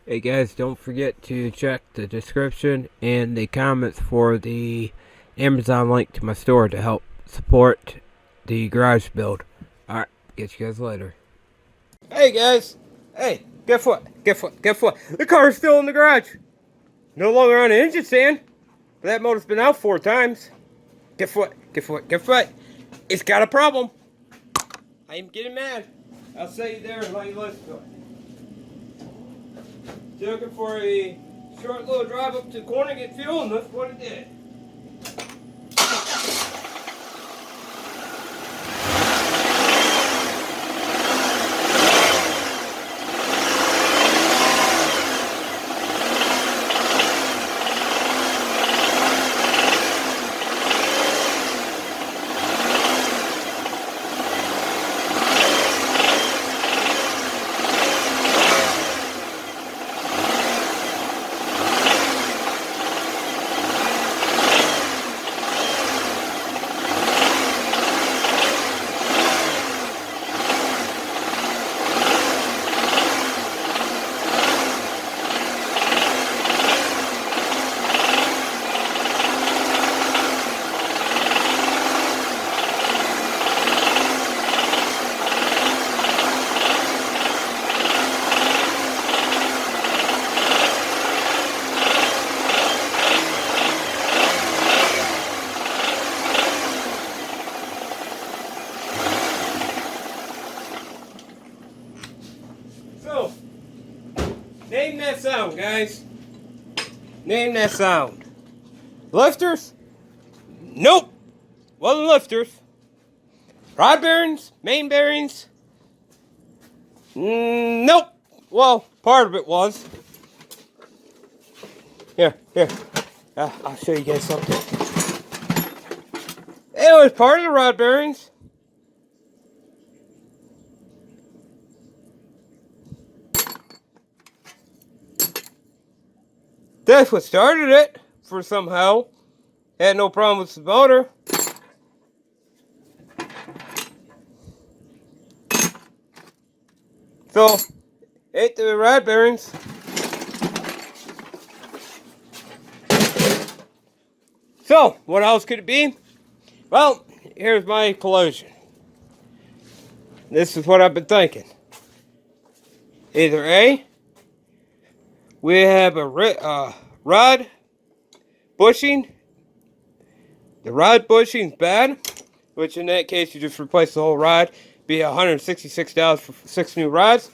Hey guys, don't forget to check the description and the comments for the Amazon link to my store to help support the garage build. Alright, get you guys later. Hey guys! Hey, guess what? Guess what? The car's still in the garage. No longer on an engine stand. But that motor's been out 4 times. Guess what? Guess what? It's got a problem. I am getting mad. I'll say you there and let you listen to it. Looking for a short little drive up to the corner to get fuel, and that's what it did. So, name that sound, guys. Name that sound. Lifters? Nope. Wasn't lifters. Rod bearings? Main bearings? Nope. Well, part of it was. Here. I'll show you guys something. It was part of the rod bearings. That's what started it, for somehow. Had no problem with the motor. So, ate the rod bearings. So, what else could it be? Well, here's my collision. This is what I've been thinking. Either A, we have a rod bushing. The rod bushing's bad, which in that case you just replace the whole rod. Be $166 for 6 new rods.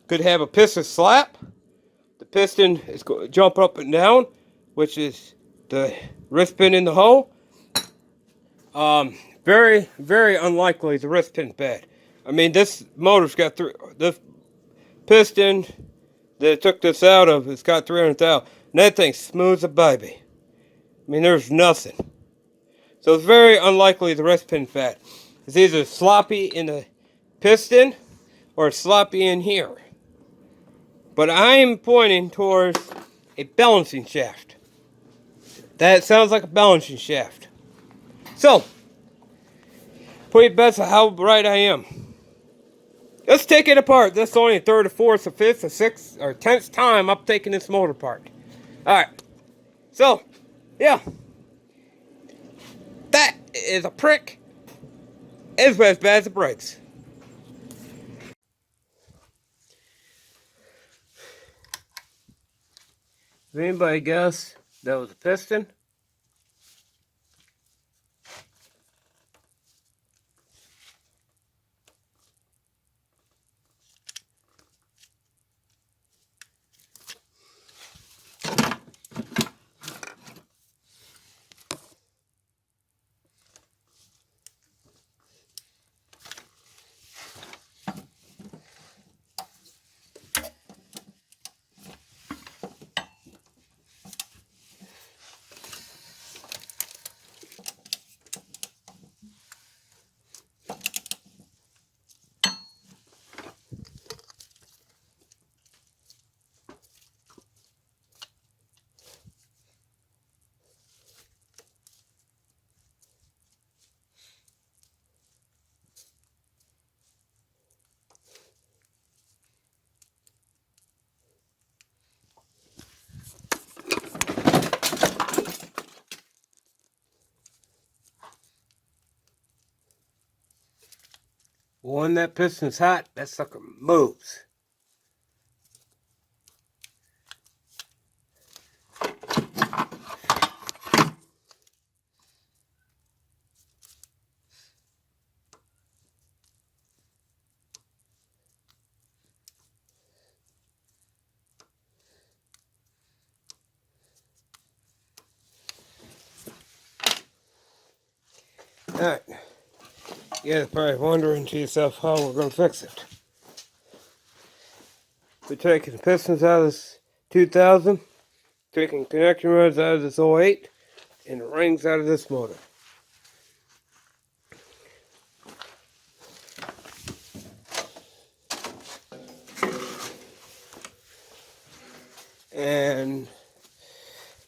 Could have a piston slap. The piston is going to jump up and down, which is the wrist pin in the hole. Very, very unlikely the wrist pin's bad. I mean, this motor's got this piston that took this out of, it's got 300,000. And that thing's smooth as a baby. I mean, there's nothing. So it's very unlikely the wrist pin's bad. It's either sloppy in the piston or sloppy in here. But I am pointing towards a balancing shaft. That sounds like a balancing shaft. So, put your bets on how right I am. Let's take it apart. This is only the 3rd, or 4th, or 5th, or 6th, or 10th time I'm taking this motor apart. Alright. So, yeah. That is a prick. It's as bad as the brakes. Does anybody guess that was a piston? When that piston's hot, that sucker moves. Alright. You guys are probably wondering to yourself how we're going to fix it. We're taking the pistons out of this 2000, taking connection rods out of this 08, and the rings out of this motor. And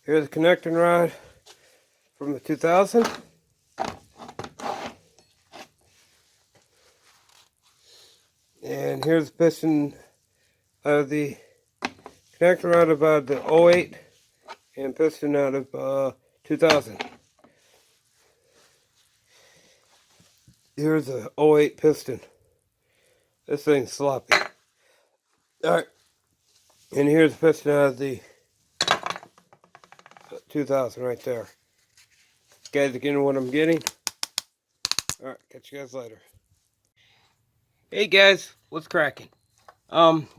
here's the connecting rod from the 2000. And here's the piston out of the connector rod about the 08 and piston out of 2000. Here's the 08 piston. This thing's sloppy. Alright. And here's the piston out of the 2000 right there. You guys are getting what I'm getting? Alright, catch you guys later. Hey guys, what's cracking?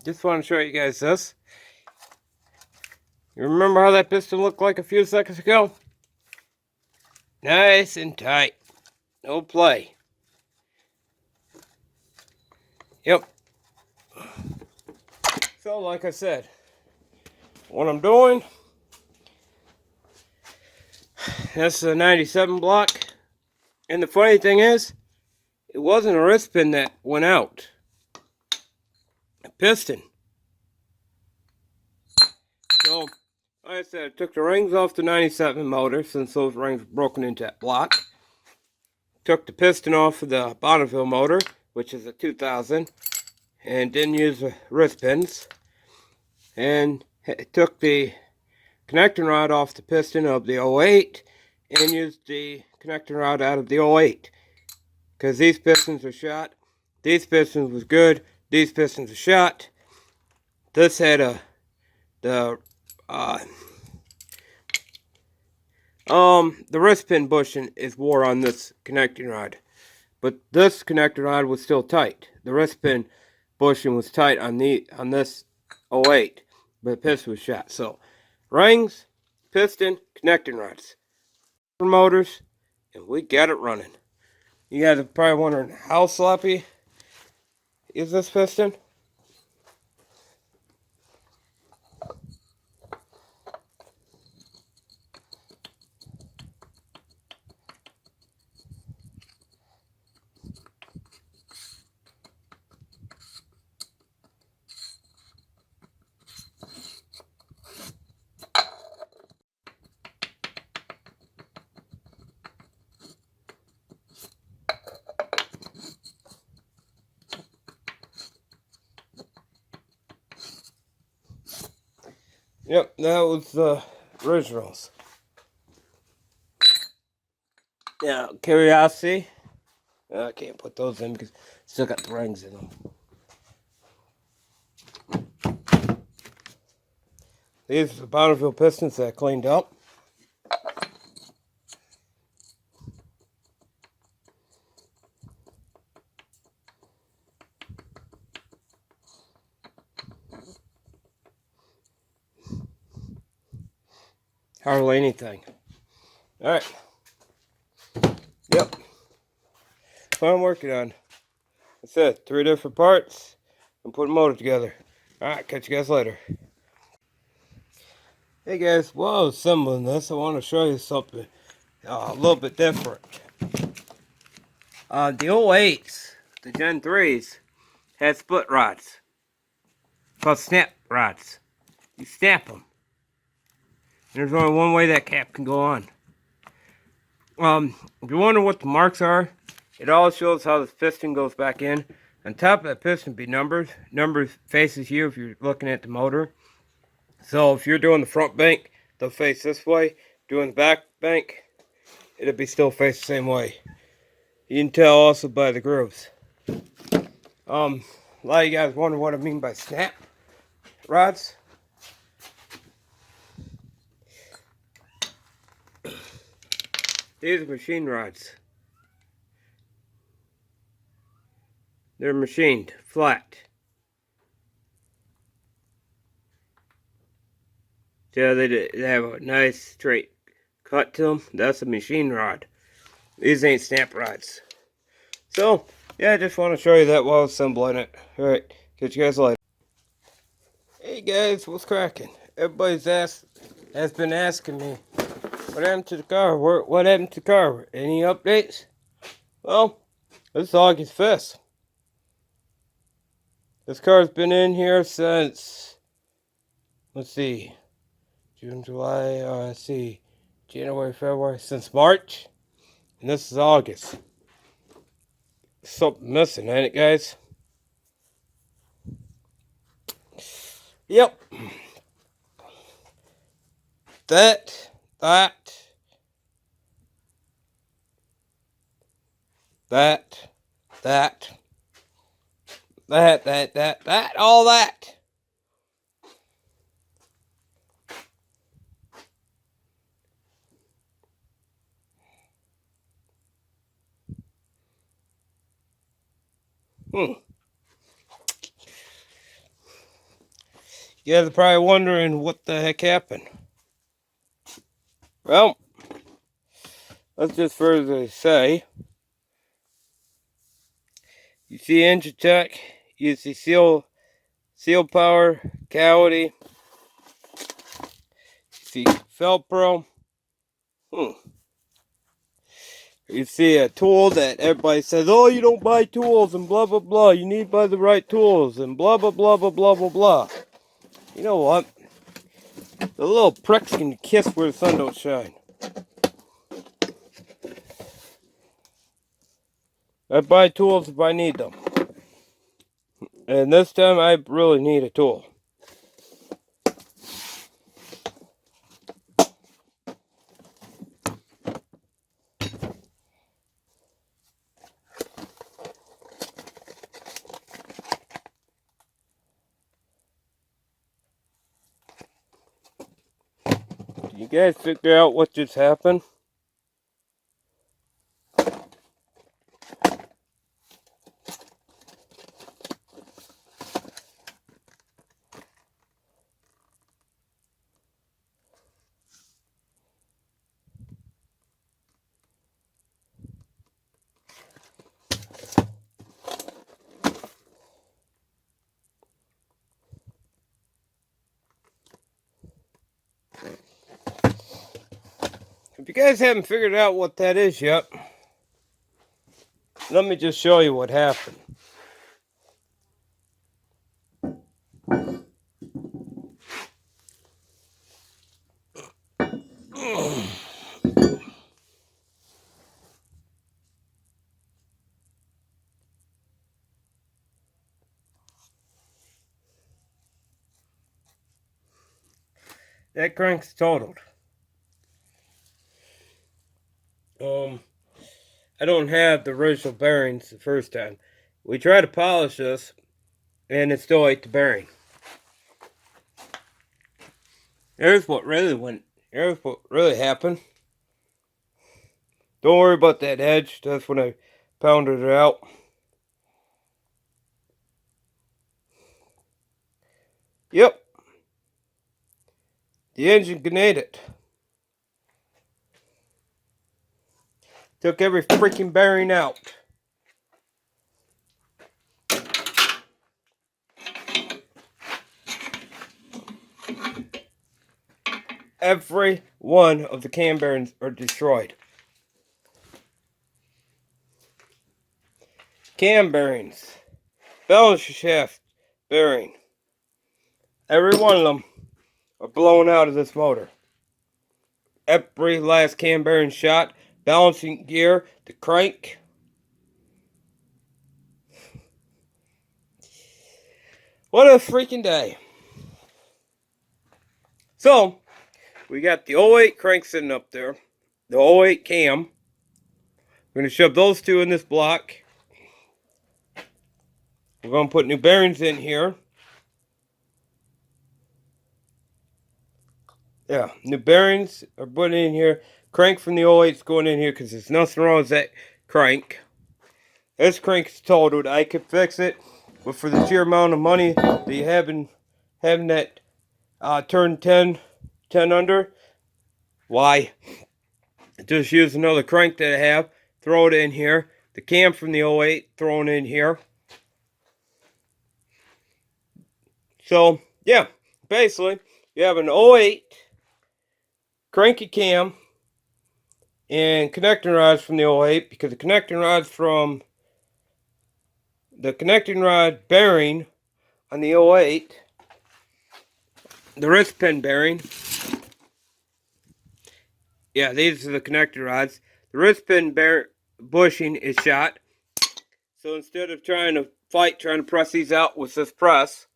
Just want to show you guys this. You remember how that piston looked like a few seconds ago? Nice and tight. No play. Yep. So like I said, what I'm doing, that's the 97 block. And the funny thing is, it wasn't a wrist pin that went out. A piston. So, like I said, I took the rings off the 97 motor since those rings were broken into that block. Took the piston off of the Bonneville motor, which is a 2000, and didn't use the wrist pins. And took the connecting rod off the piston of the 08 and used the connecting rod out of the 08. Because these pistons were shot. These pistons was good. These pistons were shot. This had the wrist pin bushing is wore on this connecting rod. But this connecting rod was still tight. The wrist pin bushing was tight on this 08. But the piston was shot. So rings, piston, connecting rods. Motors, and we got it running. You guys are probably wondering how sloppy is this piston? Yep, that was the originals. Now, Curiosity. I can't put those in because still got the rings in them. These are the Bonneville pistons that I cleaned up. Hardly anything. Alright. Yep. What I'm working on. That's it. 3 different parts. And put a motor together. Alright, catch you guys later. Hey guys, while I was assembling this, I want to show you something a little bit different. The 08s, the Gen 3s, had split rods. Called snap rods. You snap them. There's only one way that cap can go on. If you wonder what the marks are, it all shows how the piston goes back in. On top of that piston be numbers. Numbers faces you if you're looking at the motor. So if you're doing the front bank, they'll face this way. Doing the back bank, it'll be still face the same way. You can tell also by the grooves. A lot of you guys wonder what I mean by snap rods. These are machine rods. They're machined flat. So they have a nice straight cut to them. That's a machine rod. These ain't snap rods. So, yeah, I just want to show you that while assembling it. Alright, catch you guys later. Hey guys, what's cracking? Everybody's has been asking me, what happened to the car? What happened to the car? Any updates? Well, this is August 5th. This car's been in here since, let's see, June, July, let's see, January, February, since March. And this is August. Something missing, ain't it, guys? Yep. That, all that. You guys are probably wondering what the heck happened. Well, let's just further say, you see engine check, you see seal power, cavity, you see Velcro. You see a tool that everybody says, oh, you don't buy tools and blah, blah, blah. You need to buy the right tools and blah, blah, blah, blah, blah, blah, blah. You know what? The little pricks can kiss where the sun don't shine. I buy tools if I need them. And this time I really need a tool. You guys figure out what just happened? If you guys haven't figured out what that is yet, let me just show you what happened. That crank's totaled. I don't have the original bearings the first time. We tried to polish this, and it still ate the bearing. Here's what really happened. Don't worry about that edge. That's when I pounded it out. Yep. The engine grenaded. Took every freaking bearing out. Every one of the cam bearings are destroyed. Cam bearings, balance shaft bearing, every one of them are blown out of this motor. Every last cam bearing shot, balancing gear, the crank. What a freaking day. So, we got the 08 crank sitting up there, the 08 cam. We're going to shove those two in this block. We're going to put new bearings in here. Yeah, new bearings are put in here. Crank from the 08 is going in here because there's nothing wrong with that crank. This crank is totaled. I could fix it, but for the sheer amount of money that you have in having that turn 10 under, why? Just use another crank that I have, throw it in here. The cam from the 08 thrown in here. So, yeah, basically, you have an 08 cranky cam and connecting rods from the 08, because the connecting rods from the connecting rod bearing on the 08, the wrist pin bearing, yeah, these are the connecting rods. The wrist pin bushing is shot. So instead of trying to press these out with this press,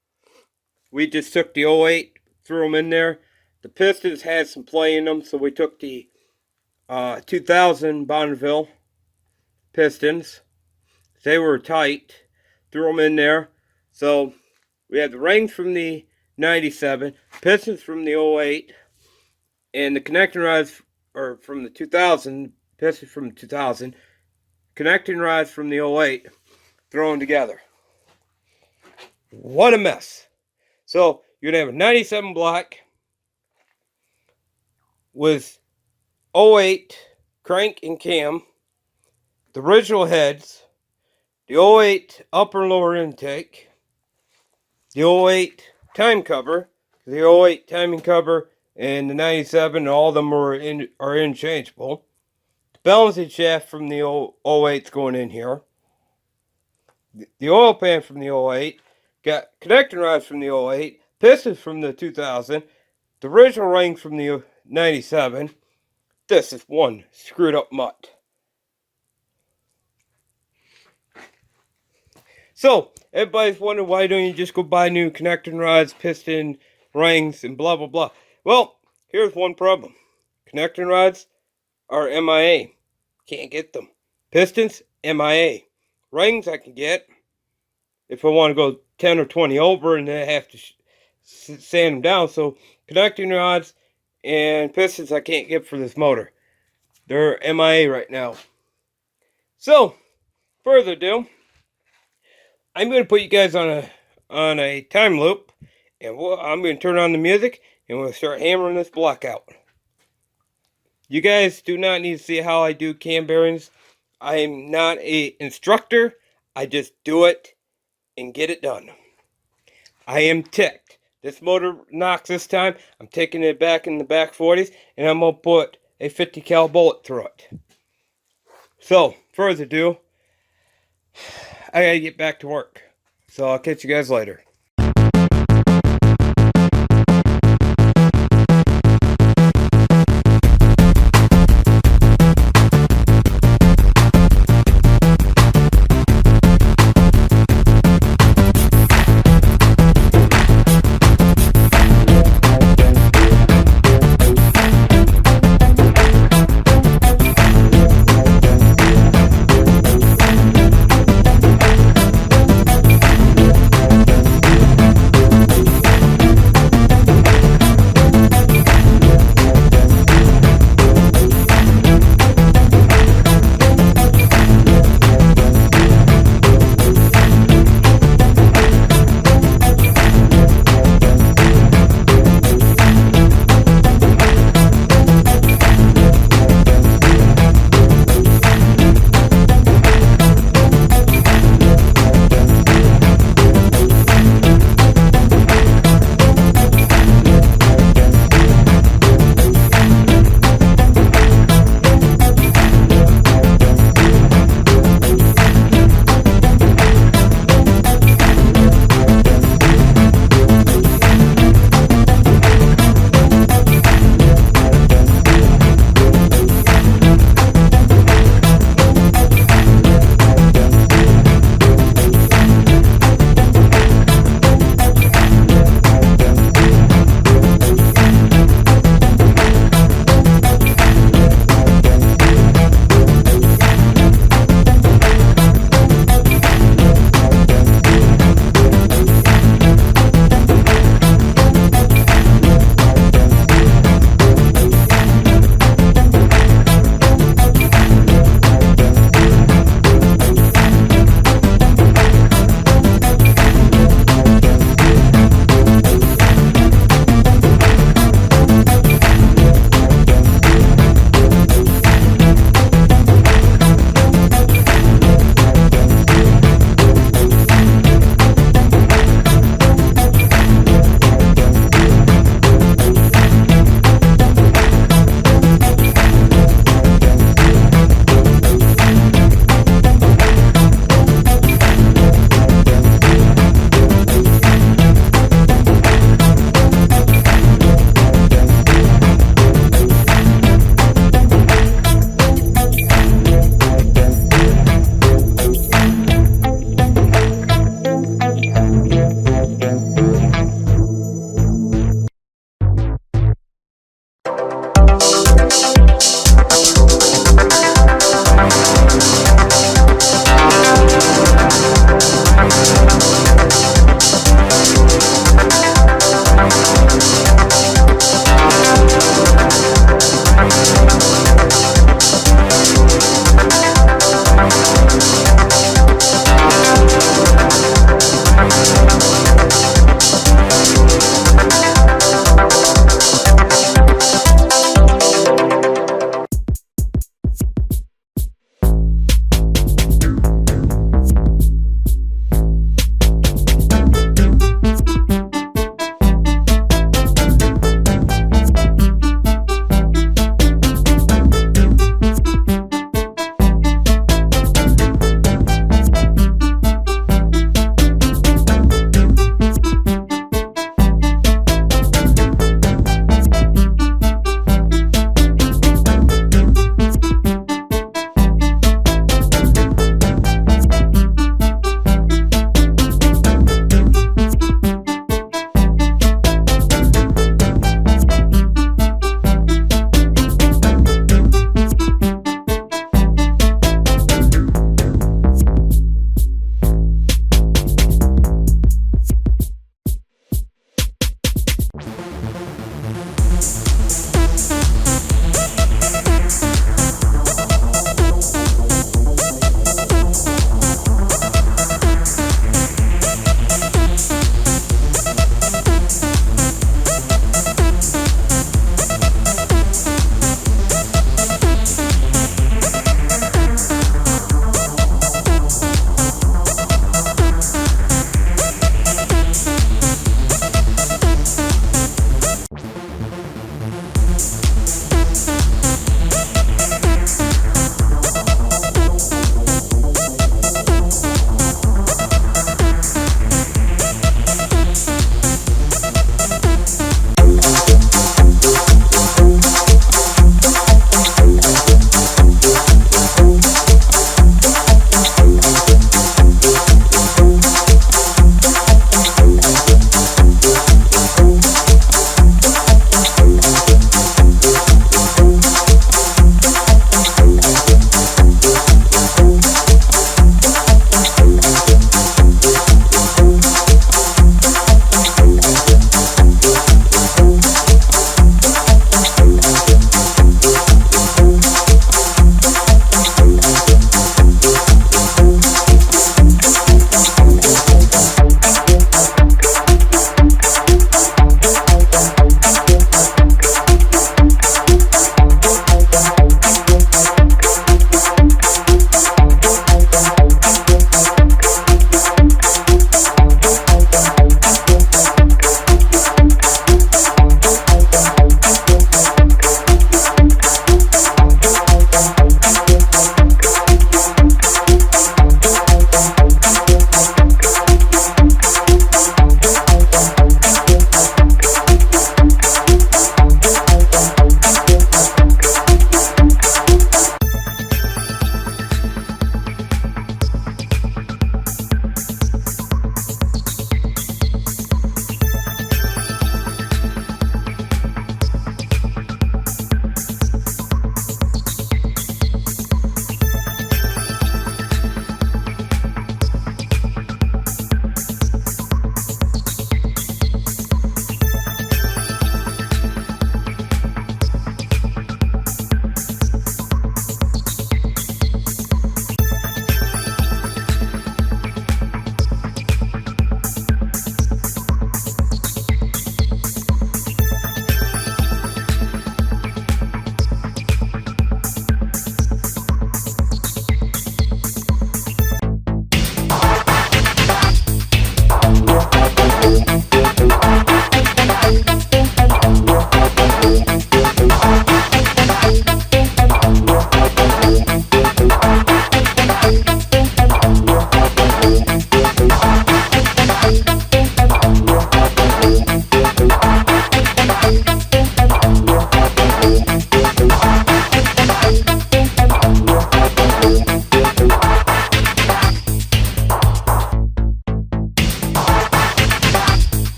we just took the 08, threw them in there. The pistons had some play in them, so we took the 2000 Bonneville pistons. They were tight. Threw them in there. So we had the rings from the 97, pistons from the 08, and the connecting rods are from the 2000, pistons from the 2000, connecting rods from the 08, thrown together. What a mess. So you're going to have a 97 block with 08 crank and cam, the original heads, the 08 upper and lower intake, the 08 time cover, the 08 timing cover, and the 97, all of them are interchangeable. The balancing shaft from the 08 is going in here. The oil pan from the 08, got connecting rods from the 08, pistons from the 2000, the original ring from the 97. This is one screwed up mutt. So, everybody's wondering, why don't you just go buy new connecting rods, piston rings, and blah, blah, blah. Well, here's one problem. Connecting rods are MIA. Can't get them. Pistons, MIA. Rings I can get if I want to go 10 or 20 over, and then I have to sand them down. So, connecting rods and pistons I can't get for this motor. They're MIA right now. So, further ado, I'm going to put you guys on a time loop, and I'm going to turn on the music, and we'll start hammering this block out. You guys do not need to see how I do cam bearings. I am not an instructor. I just do it and get it done. I am ticked. This motor knocks this time. I'm taking it back in the back 40s, and I'm going to put a 50 cal bullet through it. So, further ado, I gotta get back to work. So I'll catch you guys later.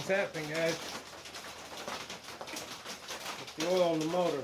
what's happening, guys. It's the oil on the motor.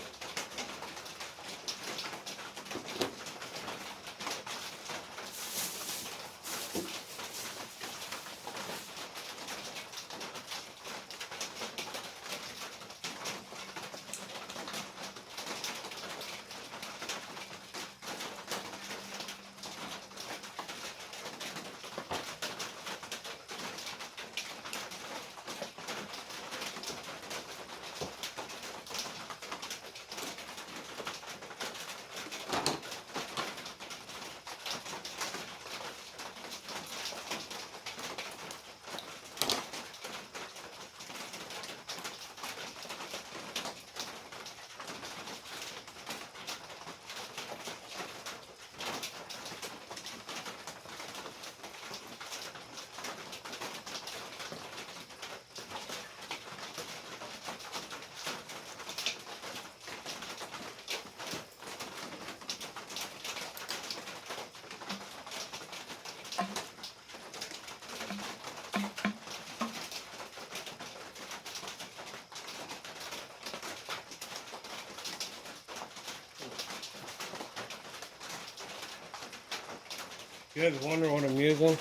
You guys wonder what I'm using?